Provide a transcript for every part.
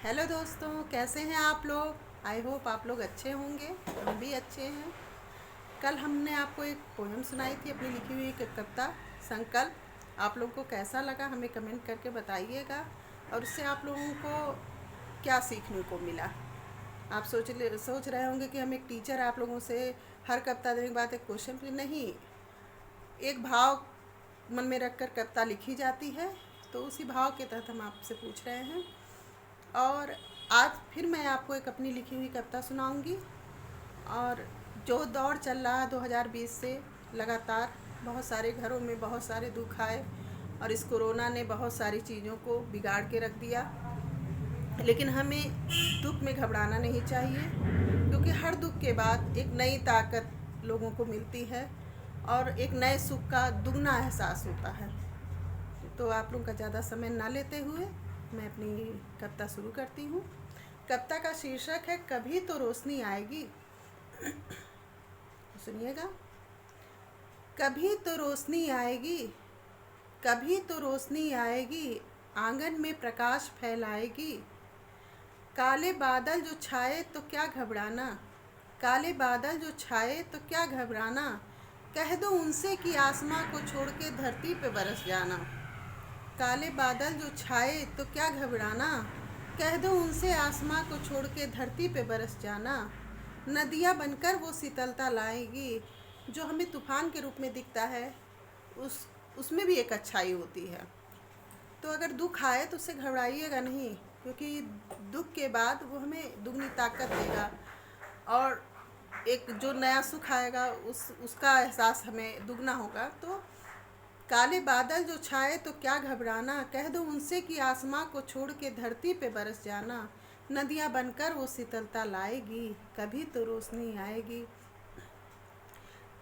Hello दोस्तों, कैसे हैं आप लोग। आई होप आप लोग अच्छे होंगे। हम भी अच्छे हैं। कल हमने आपको एक पोएम सुनाई थी, अपनी लिखी हुई एक कविता संकल्प। आप लोगों को कैसा लगा हमें कमेंट करके बताइएगा, और उससे आप लोगों को क्या सीखने को मिला। आप सोच रहे होंगे कि हम एक टीचर आप लोगों से हर कविता देने के बाद एक क्वेश्चन पूछ, नहीं, एक भाव मन में रखकर कविता लिखी जाती है, तो उसी भाव के तहत हम आपसे पूछ रहे हैं। और आज फिर मैं आपको एक अपनी लिखी हुई कविता सुनाऊंगी। और जो दौर चल रहा है 2020 से लगातार, बहुत सारे घरों में बहुत सारे दुख आए, और इस कोरोना ने बहुत सारी चीज़ों को बिगाड़ के रख दिया। लेकिन हमें दुख में घबराना नहीं चाहिए, क्योंकि हर दुख के बाद एक नई ताकत लोगों को मिलती है, और एक नए सुख का दुगना एहसास होता है। तो आप लोगों का ज़्यादा समय ना लेते हुए मैं अपनी कविता शुरू करती हूँ। कविता का शीर्षक है कभी तो रोशनी आएगी। सुनिएगा। कभी तो रोशनी आएगी, कभी तो रोशनी आएगी, आंगन में प्रकाश फैलाएगी। काले बादल जो छाए तो क्या घबराना, काले बादल जो छाए तो क्या घबराना। कह दो उनसे कि आसमां को छोड़ के धरती पे बरस जाना। काले बादल जो छाए तो क्या घबराना, कह दो उनसे आसमां को छोड़ के धरती पे बरस जाना। नदियाँ बनकर वो शीतलता लाएगी, जो हमें तूफान के रूप में दिखता है, उसमें भी एक अच्छाई होती है। तो अगर दुख आए तो उससे घबराइएगा नहीं, क्योंकि दुख के बाद वो हमें दुगनी ताकत देगा, और एक जो नया सुख आएगा उसका एहसास हमें दुगना होगा। तो काले बादल जो छाए तो क्या घबराना, कह दो उनसे कि आसमां को छोड़ के धरती पे बरस जाना। नदियाँ बनकर वो शीतलता लाएगी, कभी तो रोशनी आएगी।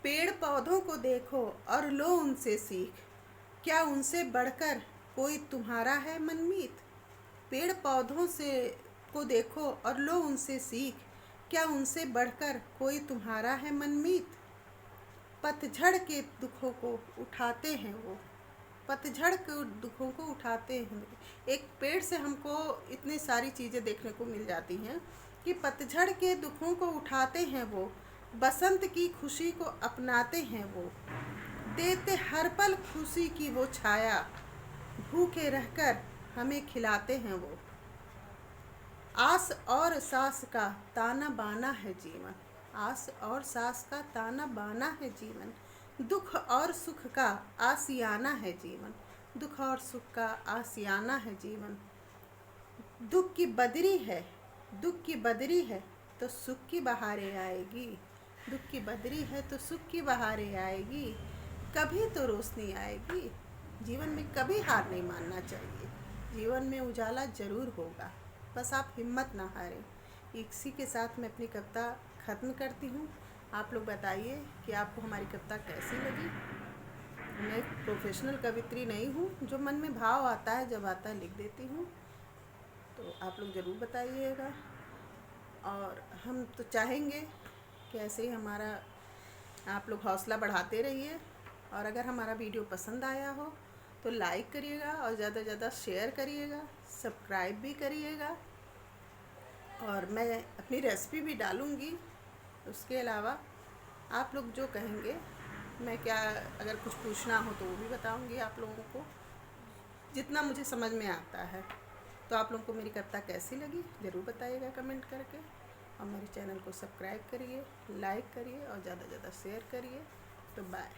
पेड़ पौधों को देखो और लो उनसे सीख, क्या उनसे बढ़कर कोई तुम्हारा है मनमीत। पेड़ पौधों से को देखो और लो उनसे सीख, क्या उनसे बढ़कर कोई तुम्हारा है मनमीत। पतझड़ के दुखों को उठाते हैं वो, पतझड़ के दुखों को उठाते हैं। एक पेड़ से हमको इतनी सारी चीज़ें देखने को मिल जाती हैं कि पतझड़ के दुखों को उठाते हैं वो, बसंत की खुशी को अपनाते हैं वो, देते हर पल खुशी की वो छाया, भूखे रहकर हमें खिलाते हैं वो। आस और सास का ताना बाना है जीवन, आस और सास का ताना बाना है जीवन। दुख और सुख का आसियाना है जीवन, दुख और सुख का आसियाना है जीवन। दुख की बदरी है, दुख की बदरी है तो सुख की बहारें आएगी, दुख की बदरी है तो सुख की बहारें आएगी। कभी तो रोशनी आएगी। जीवन में कभी हार नहीं मानना चाहिए, जीवन में उजाला जरूर होगा, बस आप हिम्मत ना हारें। इसी के साथ मैं अपनी कविता ख़त्म करती हूँ। आप लोग बताइए कि आपको हमारी कविता कैसी लगी। मैं प्रोफेशनल कवित्री नहीं हूँ, जो मन में भाव आता है जब आता है लिख देती हूँ। तो आप लोग ज़रूर बताइएगा, और हम तो चाहेंगे कि ऐसे ही हमारा आप लोग हौसला बढ़ाते रहिए। और अगर हमारा वीडियो पसंद आया हो तो लाइक करिएगा, और ज़्यादा से ज़्यादा शेयर करिएगा, सब्सक्राइब भी करिएगा। और मैं अपनी रेसिपी भी डालूँगी। उसके अलावा आप लोग जो कहेंगे, मैं क्या अगर कुछ पूछना हो तो वो भी बताऊँगी आप लोगों को, जितना मुझे समझ में आता है। तो आप लोगों को मेरी कविता कैसी लगी ज़रूर बताइएगा कमेंट करके, और मेरे चैनल को सब्सक्राइब करिए, लाइक करिए, और ज़्यादा से ज़्यादा शेयर करिए। तो बाय।